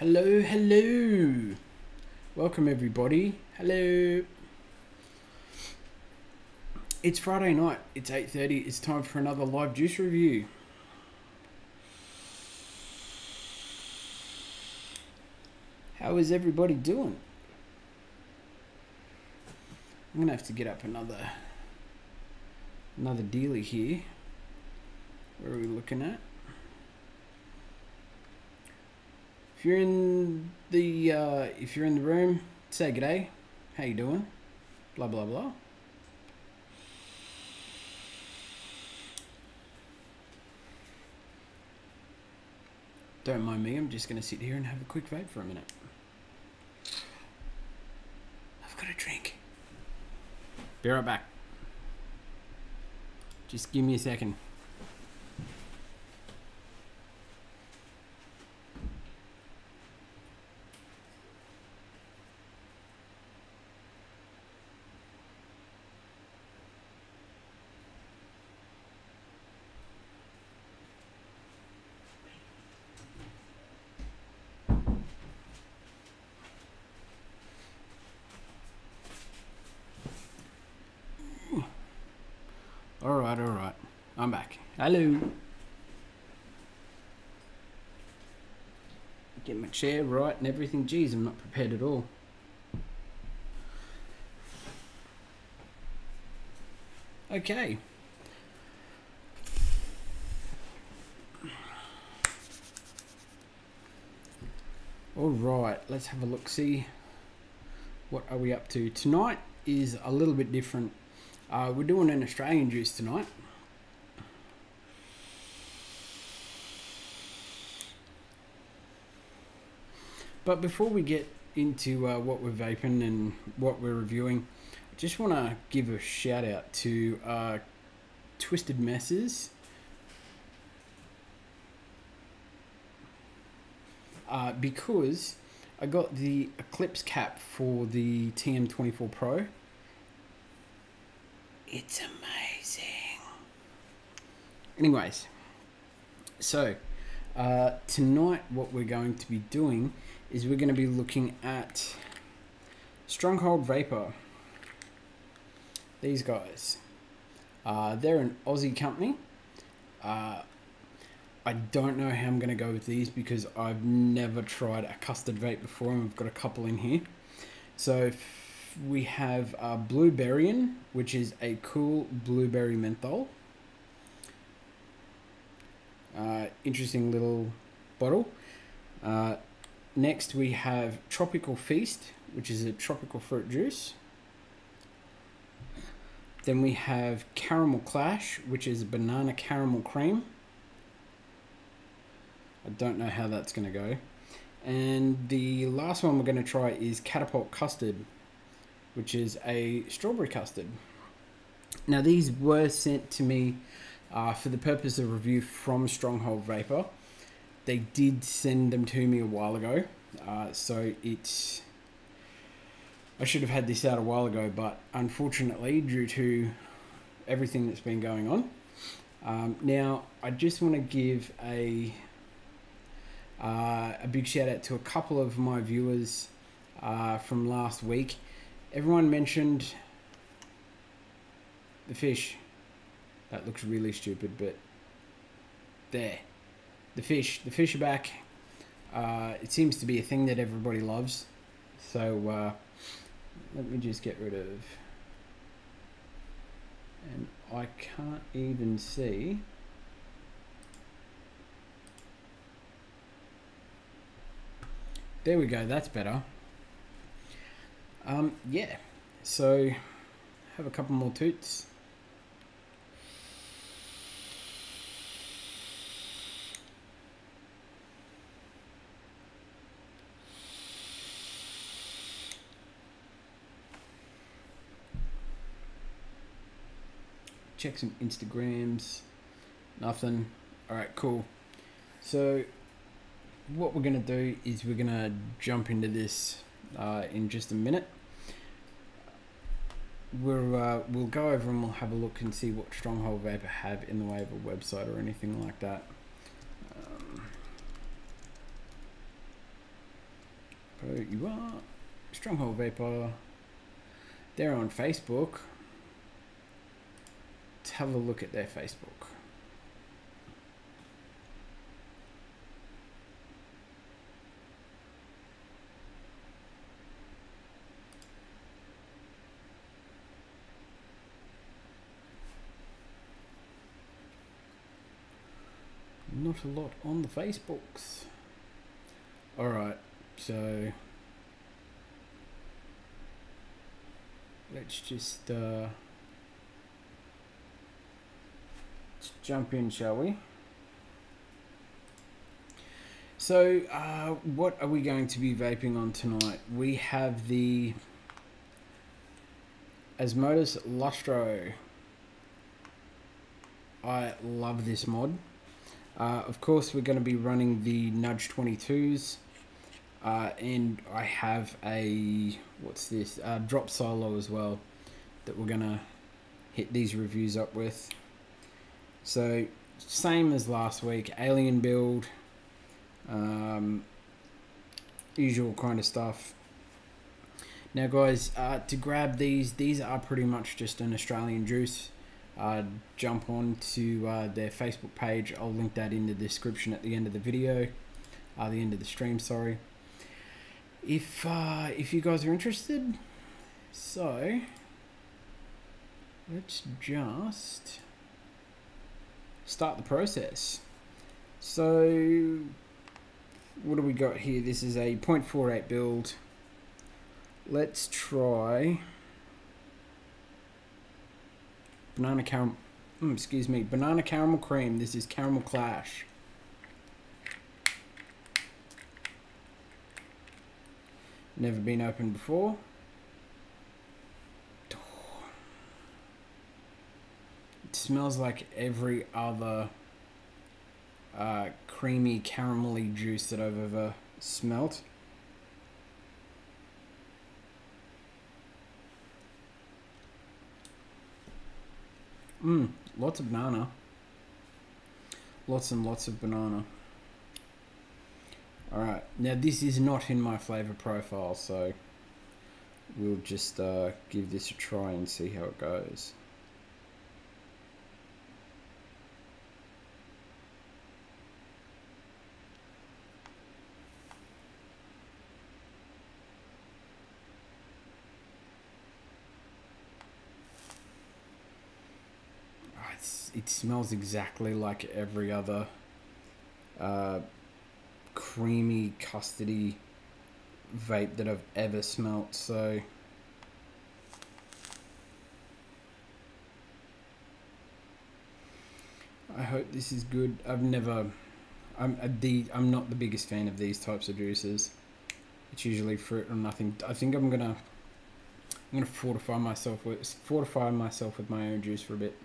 Hello, hello. Welcome everybody. Hello. It's Friday night. It's 8:30. It's time for another live juice review. How is everybody doing? I'm gonna have to get up another dealie here. Where are we looking at? If you're in the room, say g'day. How you doing? Blah blah blah. Don't mind me. I'm just gonna sit here and have a quick vape for a minute. I've got a drink. Be right back. Just give me a second. Alright. I'm back. Hello. Get my chair right and everything. Geez, I'm not prepared at all. Okay. Alright, let's have a look, see what are we up to. Tonight is a little bit different. We're doing an Australian juice tonight. But before we get into what we're vaping and what we're reviewing, I just want to give a shout out to Twisted Messes. Because I got the Eclipse cap for the TM24 Pro. It's amazing. Anyways, so tonight what we're going to be doing is we're going to be looking at Stronghold Vapour. These guys. They're an Aussie company. I don't know how I'm going to go with these because I've never tried a custard vape before, and we've got a couple in here. So we have Blueberryin, which is a cool blueberry menthol. Interesting little bottle. Next we have Tropical Feast, which is a tropical fruit juice. Then we have Caramel Clash, which is banana caramel cream. I don't know how that's going to go. And the last one we're going to try is Catapult Custard, which is a strawberry custard. Now these were sent to me for the purpose of review from Stronghold Vapour. They did send them to me a while ago, so I should have had this out a while ago, but unfortunately, due to everything that's been going on, now I just want to give a big shout out to a couple of my viewers from last week. Everyone mentioned the fish. That looks really stupid, but there. The fish are back. It seems to be a thing that everybody loves. So let me just get rid of. And I can't even see. There we go. That's better. Yeah. So have a couple more toots. Check some Instagrams. Nothing. Alright, cool. So what we're going to do is we're going to jump into this in just a minute. We'll go over and we'll have a look and see what Stronghold Vapour have in the way of a website or anything like that. you are Stronghold Vapour. They're on Facebook. Let's have a look at their Facebook. Not a lot on the Facebooks. Alright, so let's just let's jump in, shall we? So what are we going to be vaping on tonight? We have the Asmodus Lustro. I love this mod. Of course, we're going to be running the Nudge 22s, and I have a, what's this, Drop Solo as well, that we're going to hit these reviews up with. So, same as last week, alien build, usual kind of stuff. Now guys, to grab these are pretty much just an Australian juice. Jump on to their Facebook page. I'll link that in the description at the end of the video, the end of the stream, sorry. If you guys are interested, so let's just start the process. So what do we got here? This is a 0.48 build. Let's try banana caramel, banana caramel cream. This is Caramel Clash. Never been opened before. It smells like every other creamy caramelly juice that I've ever smelt. Lots of banana. Lots and lots of banana. Alright, now this is not in my flavor profile, so we'll just give this a try and see how it goes. It smells exactly like every other creamy custardy vape that I've ever smelt, so I hope this is good. I'm not the biggest fan of these types of juices. It's usually fruit or nothing. I think I'm gonna fortify myself with my own juice for a bit.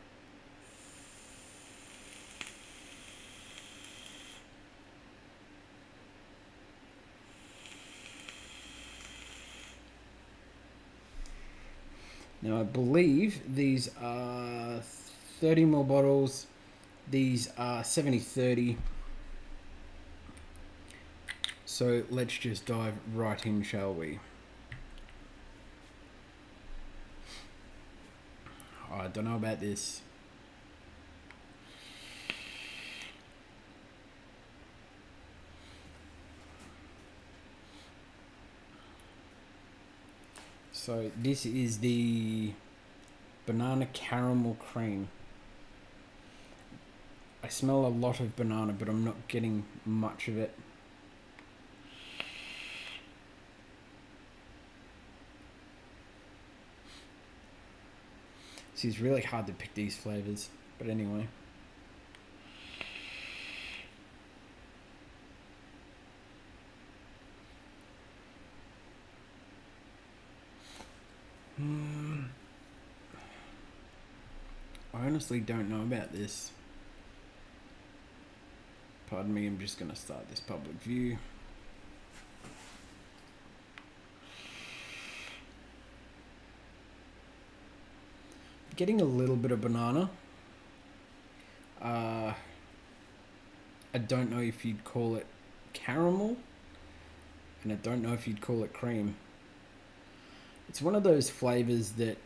Now I believe these are 30ml bottles. These are 70/30. So let's just dive right in, shall we? Oh, I don't know about this. So this is the banana caramel cream. I smell a lot of banana, but I'm not getting much of it. See, it's really hard to pick these flavors, but anyway. I honestly don't know about this. Pardon me, I'm just going to start this public view. Getting a little bit of banana. I don't know if you'd call it caramel. and I don't know if you'd call it cream. It's one of those flavors that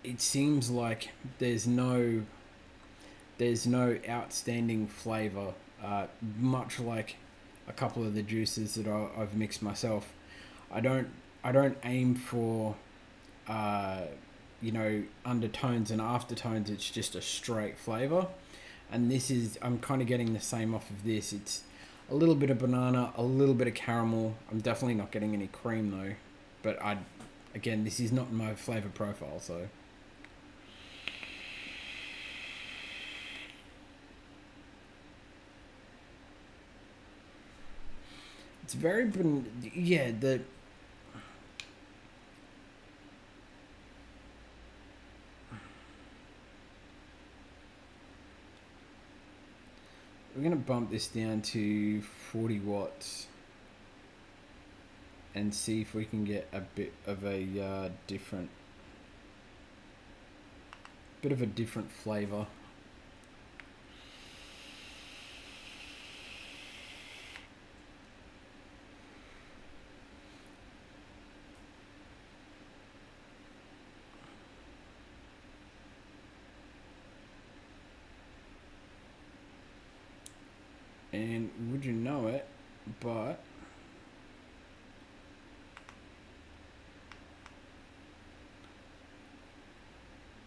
it seems like there's no outstanding flavor, much like a couple of the juices that I've mixed myself. I don't aim for undertones and aftertones. It's just a straight flavor, and I'm kind of getting the same off of this. It's a little bit of banana, a little bit of caramel. I'm definitely not getting any cream though, but again, this is not my flavor profile, so. It's very, yeah, we're going to bump this down to 40 watts and see if we can get a bit of a different flavor. And would you know it, but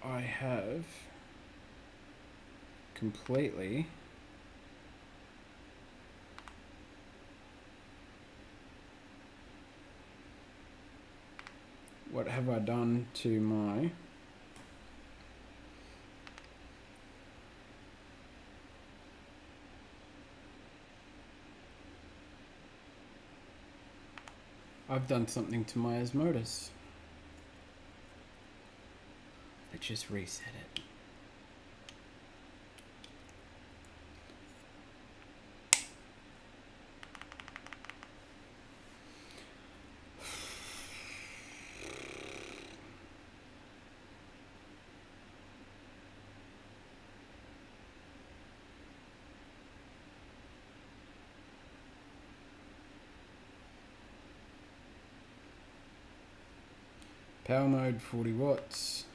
I have completely what have I done to my I've done something to my osmosis. Let's just reset it. Power mode 40 watts.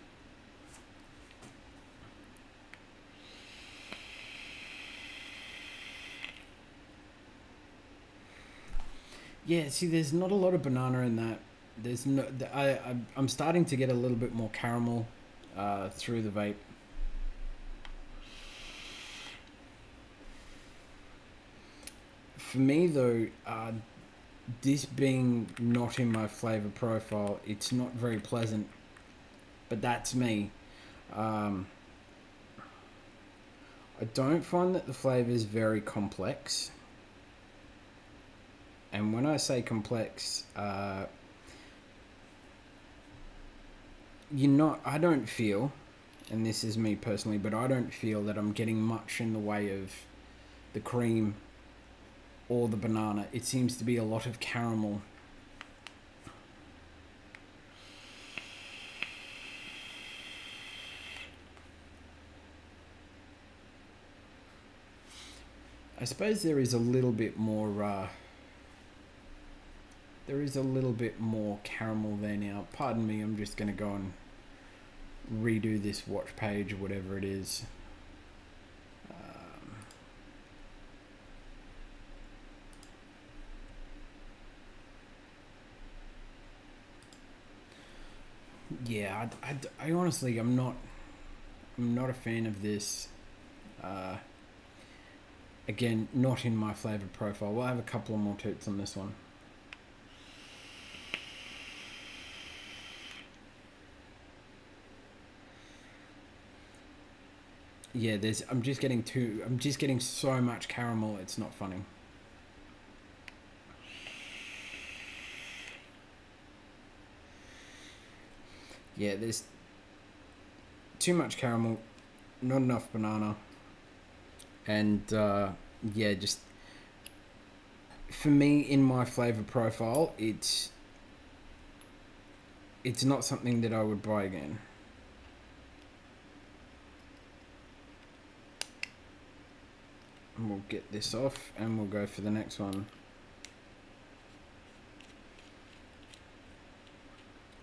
Yeah, see, there's not a lot of banana in that. There's no. I'm starting to get a little bit more caramel through the vape. For me, though, this being not in my flavor profile, it's not very pleasant. But that's me. I don't find that the flavor is very complex. And when I say complex, I don't feel, and this is me personally, but I don't feel that I'm getting much in the way of the cream or the banana. It seems to be a lot of caramel. I suppose there is a little bit more caramel there now. Pardon me, I'm just going to go and redo this watch page or whatever it is. Yeah, I honestly, I'm not a fan of this. Again, not in my flavor profile. We'll have a couple of more toots on this one. Yeah, I'm just getting so much caramel, it's not funny. Yeah, there's too much caramel, not enough banana, and yeah, just for me in my flavor profile, it's not something that I would buy again. And we'll get this off and we'll go for the next one.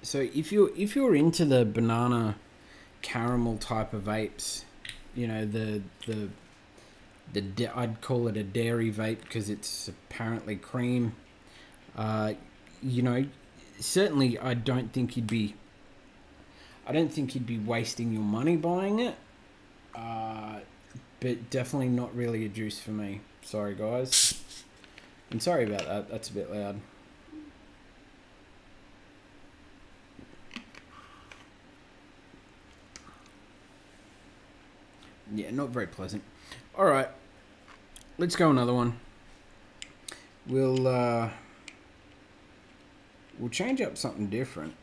So if you're into the banana caramel type of vapes, you know, I'd call it a dairy vape because it's apparently cream. You know, certainly I don't think you'd be wasting your money buying it. But definitely not really a juice for me. Sorry guys. And sorry about that. That's a bit loud. Yeah, not very pleasant. Alright. Let's go another one. We'll change up something different.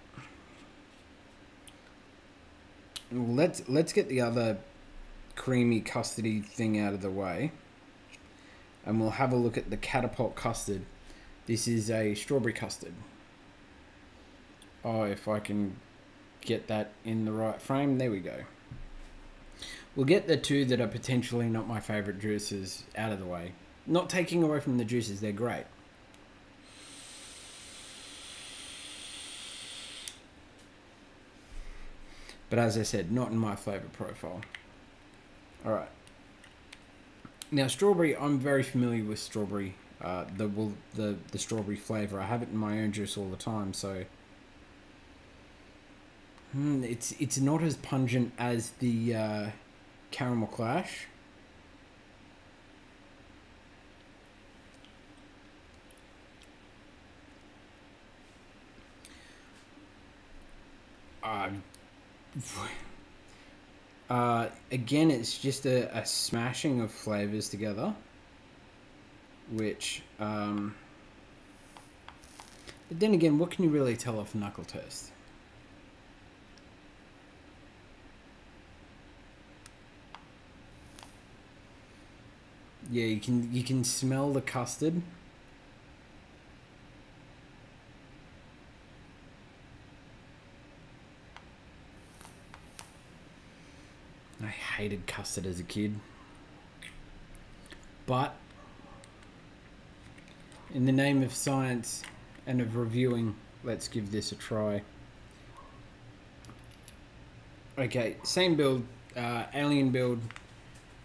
Let's get the other creamy custardy thing out of the way. And we'll have a look at the catapult custard. This is a strawberry custard. Oh, if I can get that in the right frame. There we go. We'll get the two that are potentially not my favorite juices out of the way. Not taking away from the juices, they're great. But as I said, not in my flavor profile. Alright. Now strawberry, I'm very familiar with strawberry. The strawberry flavor. I have it in my own juice all the time, so it's not as pungent as the Caramel Clash. Again, it's just a smashing of flavors together, which but then again, what can you really tell off knuckle test? Yeah, you can smell the custard. I hated custard as a kid. But in the name of science and of reviewing, let's give this a try. Okay, same build, alien build.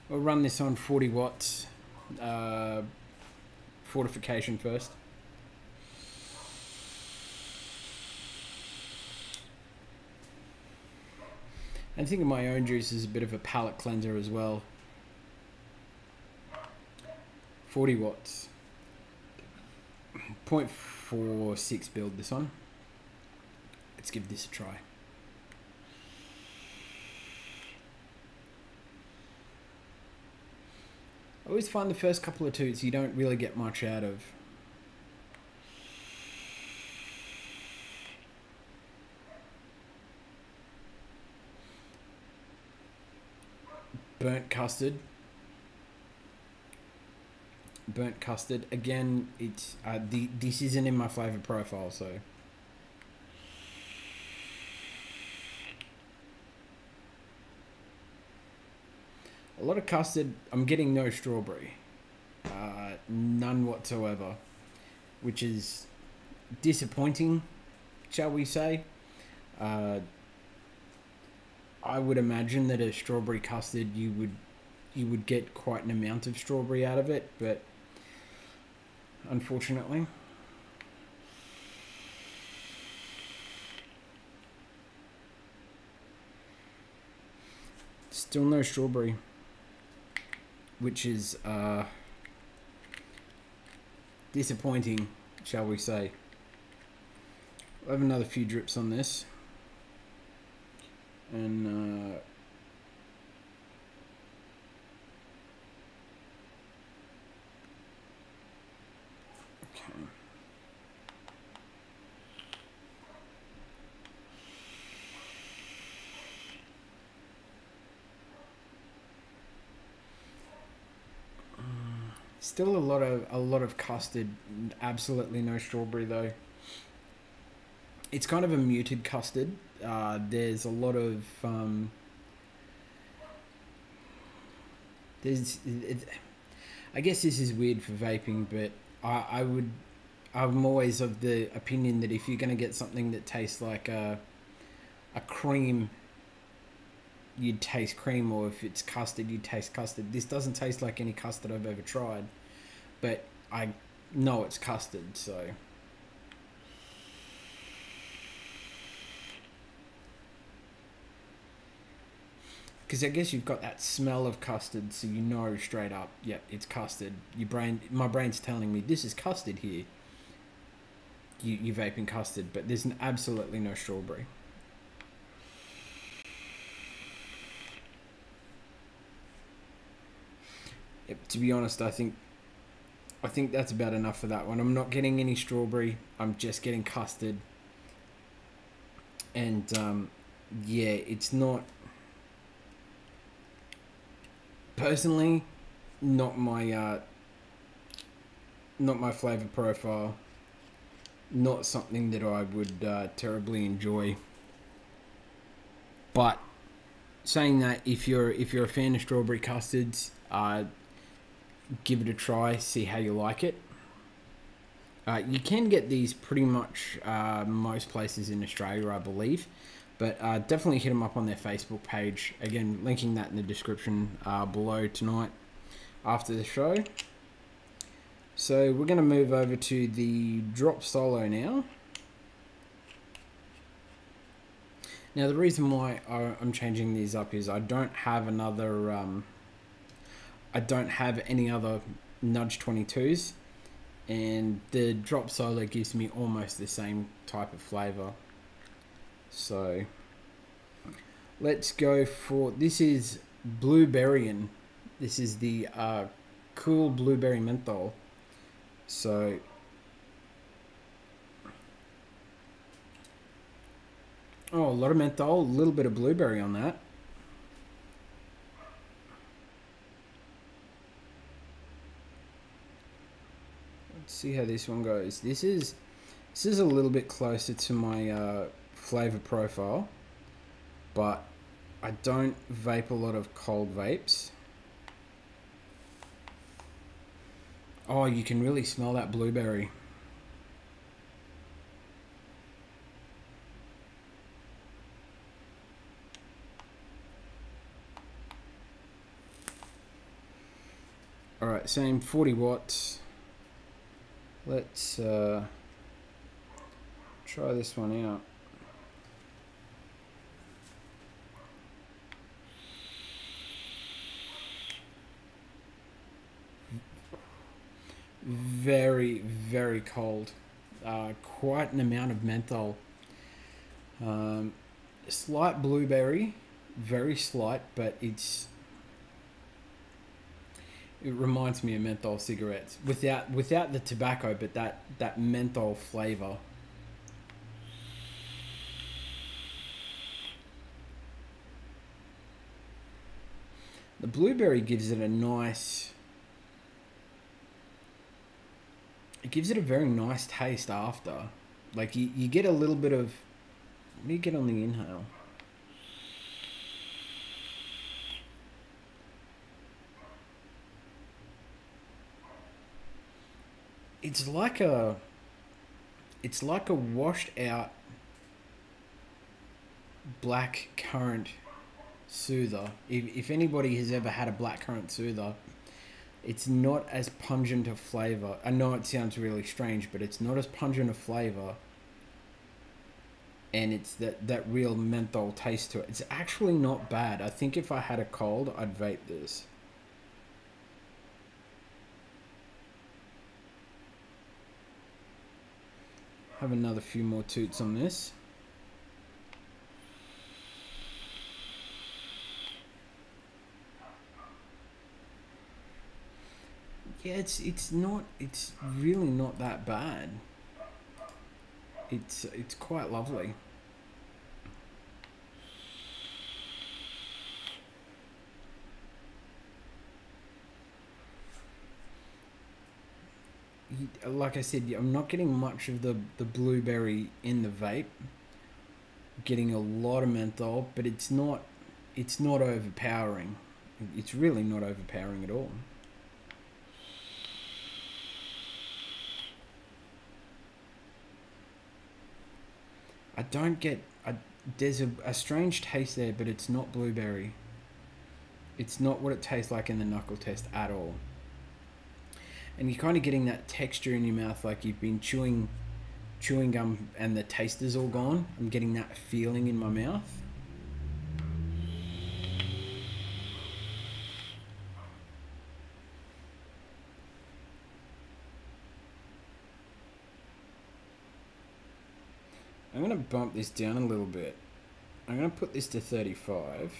We'll run this on 40 watts. Fortification first. I think my own juice is a bit of a palate cleanser as well. 40 watts. 0.46 build this one. Let's give this a try. I always find the first couple of toots you don't really get much out of. Burnt custard. Burnt custard. Again, it's this isn't in my flavor profile, so a lot of custard. I'm getting no strawberry, none whatsoever, which is disappointing, shall we say. I would imagine that a strawberry custard you would get quite an amount of strawberry out of it, but unfortunately. Still no strawberry, which is disappointing, shall we say. I'll have another few drips on this. And okay. Still a lot of custard, absolutely no strawberry though. It's kind of a muted custard. There's a lot of I guess this is weird for vaping, but I would I'm always of the opinion that if you're going to get something that tastes like a cream, you'd taste cream, or if it's custard, you'd taste custard. This doesn't taste like any custard I've ever tried, but I know it's custard, so. Because I guess you've got that smell of custard, so you know straight up, yep, it's custard. My brain's telling me this is custard here. You're vaping custard, but there's absolutely no strawberry. Yep, to be honest, I think that's about enough for that one. I'm not getting any strawberry. I'm just getting custard. And yeah, it's not, personally, not my flavor profile. Not something that I would terribly enjoy. But saying that, if you're a fan of strawberry custards, give it a try, see how you like it. You can get these pretty much most places in Australia, I believe, but definitely hit them up on their Facebook page. Again, linking that in the description below tonight after the show. So we're going to move over to the Drop Solo now. Now the reason why I'm changing these up is I don't have another, I don't have any other Nudge 22s, and the Drop Solo gives me almost the same type of flavor. So let's go for, this is Blueberryin'. This is the cool blueberry menthol. So a lot of menthol, a little bit of blueberry on that. Let's see how this one goes. This is a little bit closer to my flavor profile, but I don't vape a lot of cold vapes. Oh, you can really smell that blueberry. Alright, same 40 watts. Let's try this one out. Very, very cold. Quite an amount of menthol. Slight blueberry, very slight, but it reminds me of menthol cigarettes without the tobacco, but that menthol flavor. The blueberry gives it a nice, it gives it a very nice taste after. Like you get a little bit of, what do you get on the inhale? It's like a washed out black currant soother. If anybody has ever had a black currant soother, it's not as pungent a flavor. I know it sounds really strange, but it's not as pungent a flavor, and it's that real menthol taste to it. It's actually not bad. I think if I had a cold, I'd vape this. Have another few more toots on this. Yeah, it's really not that bad. It's quite lovely. Like I said, I'm not getting much of the blueberry in the vape. Getting a lot of menthol, but it's not overpowering. It's really not overpowering at all. I don't get... there's a strange taste there, but it's not blueberry. It's not what it tastes like in the knuckle test at all. And you're kind of getting that texture in your mouth like you've been chewing gum and the taste is all gone. I'm getting that feeling in my mouth. I'm going to bump this down a little bit. I'm going to put this to 35.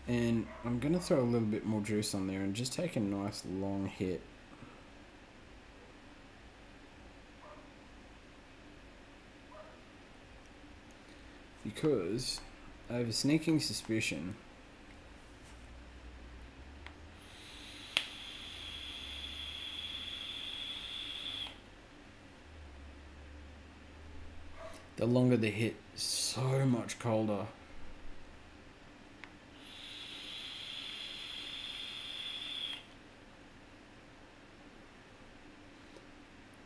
And I'm going to throw a little bit more juice on there and just take a nice long hit. Because I have a sneaking suspicion the longer the hit, so much colder.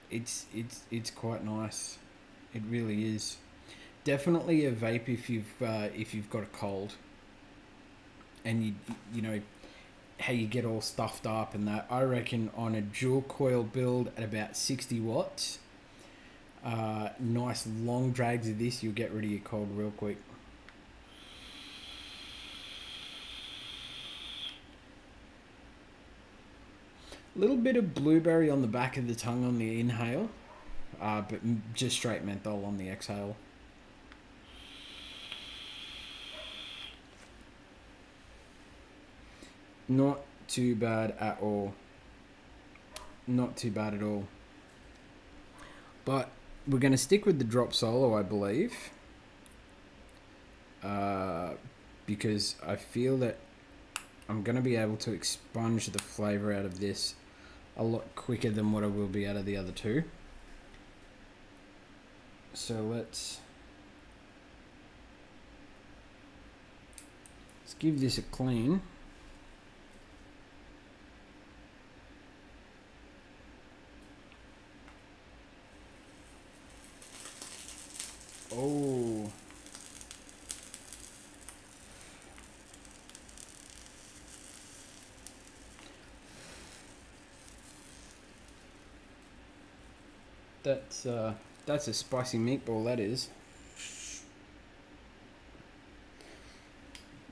It's quite nice. It really is. Definitely a vape if you've got a cold, and you know how you get all stuffed up and that. I reckon on a dual coil build at about 60 watts, nice long drags of this, you'll get rid of your cold real quick. A little bit of blueberry on the back of the tongue on the inhale, but just straight menthol on the exhale. Not too bad at all. Not too bad at all. But we're going to stick with the drop solo, I believe. Because I feel that I'm going to be able to expunge the flavour out of this a lot quicker than what I will be out of the other two. So let's give this a clean. Oh. That's a spicy meatball, that is.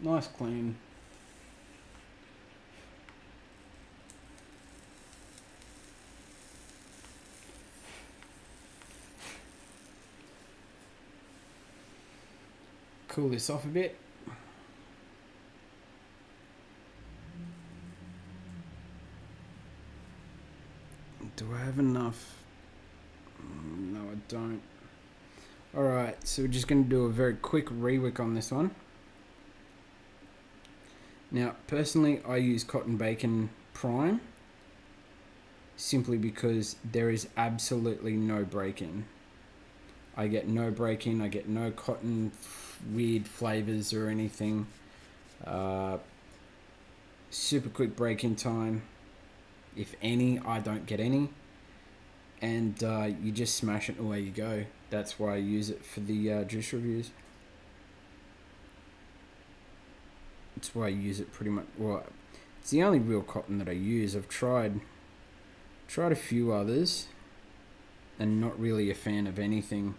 Nice clean. Cool this off a bit. Do I have enough? No, I don't. Alright, so we're just going to do a very quick rewick on this one. Now, personally, I use cotton bacon prime simply because there is absolutely no break-in. I get no break-in, I get no cotton weird flavors or anything. Super quick break-in time. If any, I don't get any. And you just smash it and away you go. That's why I use it for the juice reviews. That's why I use it pretty much. Well, it's the only real cotton that I use. I've tried a few others and not really a fan of anything.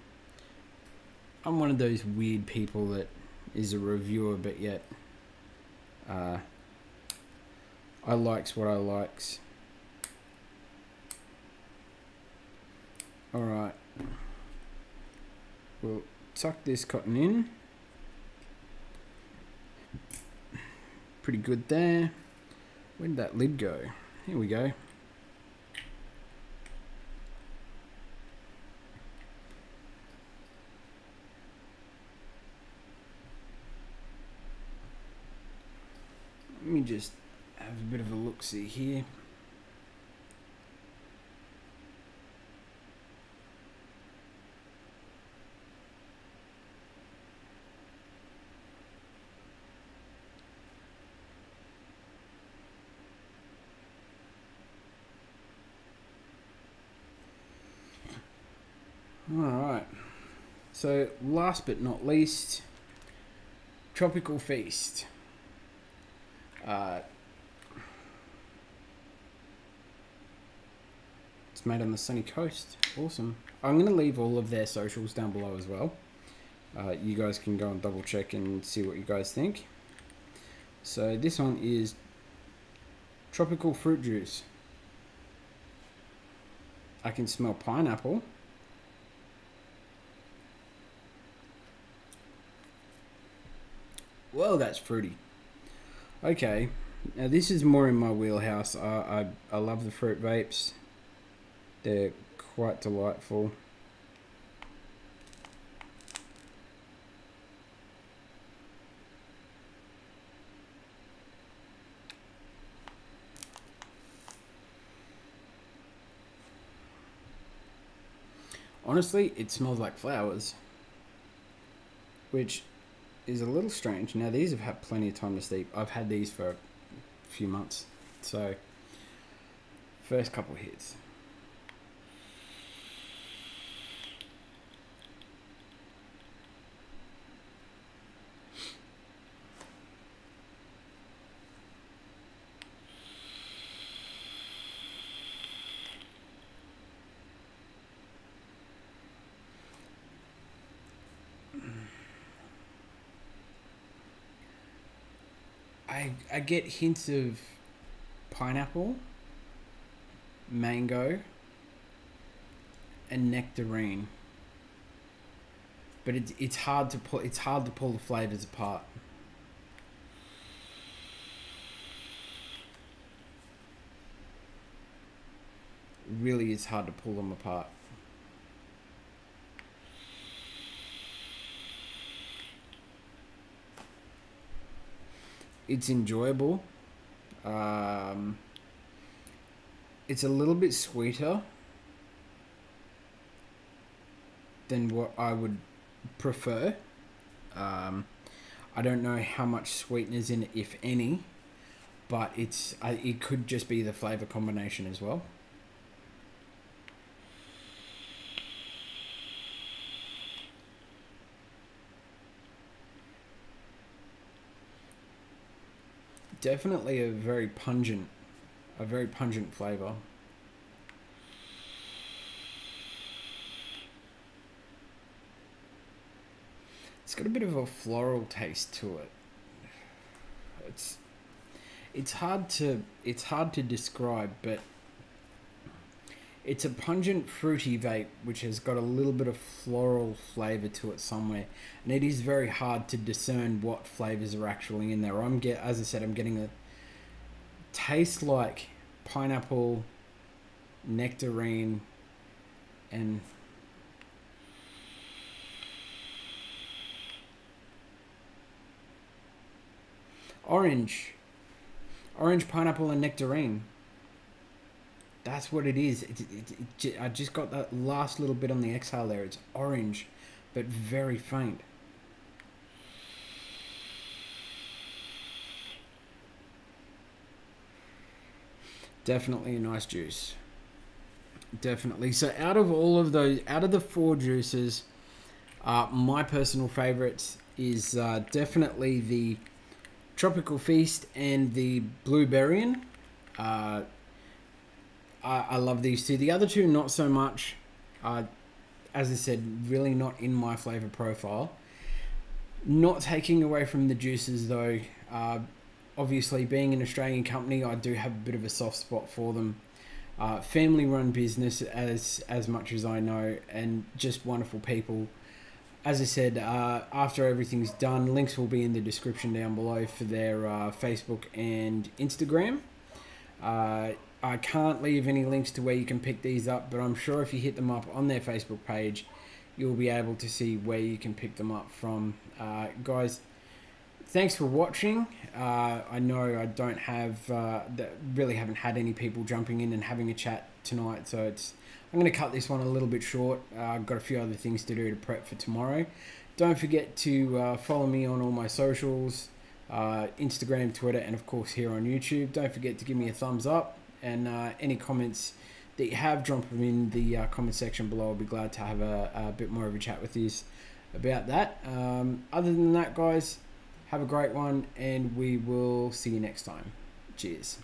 I'm one of those weird people that is a reviewer, but yet I likes what I likes. Alright, we'll tuck this cotton in. Pretty good there. Where did that lid go? Here we go. Let me just have a bit of a look-see here. Alright. So, last but not least, Tropical Feast. It's made on the sunny coast. Awesome. I'm going to leave all of their socials down below as well. You guys can go and double check and see what you guys think. So this one is tropical fruit juice. I can smell pineapple. Well, that's fruity. Okay, now this is more in my wheelhouse. I love the fruit vapes. They're quite delightful. Honestly, it smells like flowers, which is a little strange. Now, these have had plenty of time to steep. I've had these for a few months. So, first couple hits. I get hints of pineapple, mango, and nectarine, but it's hard to pull. It's hard to pull the flavors apart. It really is hard to pull them apart. It's enjoyable. It's a little bit sweeter than what I would prefer. I don't know how much sweetener's in it, if any, but it could just be the flavor combination as well. Definitely a very pungent flavor. It's got a bit of a floral taste to it. It's hard to describe, but it's a pungent fruity vape which has got a little bit of floral flavor to it somewhere, and it is very hard to discern what flavors are actually in there. As I said, I'm getting a taste like pineapple, nectarine, and orange, pineapple, and nectarine. That's what it is. I just got that last little bit on the exhale there. It's orange, but very faint. Definitely a nice juice. Definitely. So out of the 4 juices, my personal favorites is definitely the Tropical Feast and the Blueberryan. I love these two. The other two, not so much. As I said, really not in my flavor profile. Not taking away from the juices though. Obviously, being an Australian company, I do have a bit of a soft spot for them. Family-run business, as much as I know, and just wonderful people. As I said, after everything's done, links will be in the description down below for their Facebook and Instagram. I can't leave any links to where you can pick these up, but I'm sure if you hit them up on their Facebook page, you'll be able to see where you can pick them up from. Guys, thanks for watching. I know I don't have, really haven't had any people jumping in and having a chat tonight, so I'm going to cut this one a little bit short. I've got a few other things to do to prep for tomorrow. Don't forget to follow me on all my socials, Instagram, Twitter, and of course here on YouTube. Don't forget to give me a thumbs up, and any comments that you have, drop them in the comment section below. I'll be glad to have a bit more of a chat with you about that. Other than that, guys, have a great one, and we will see you next time. Cheers.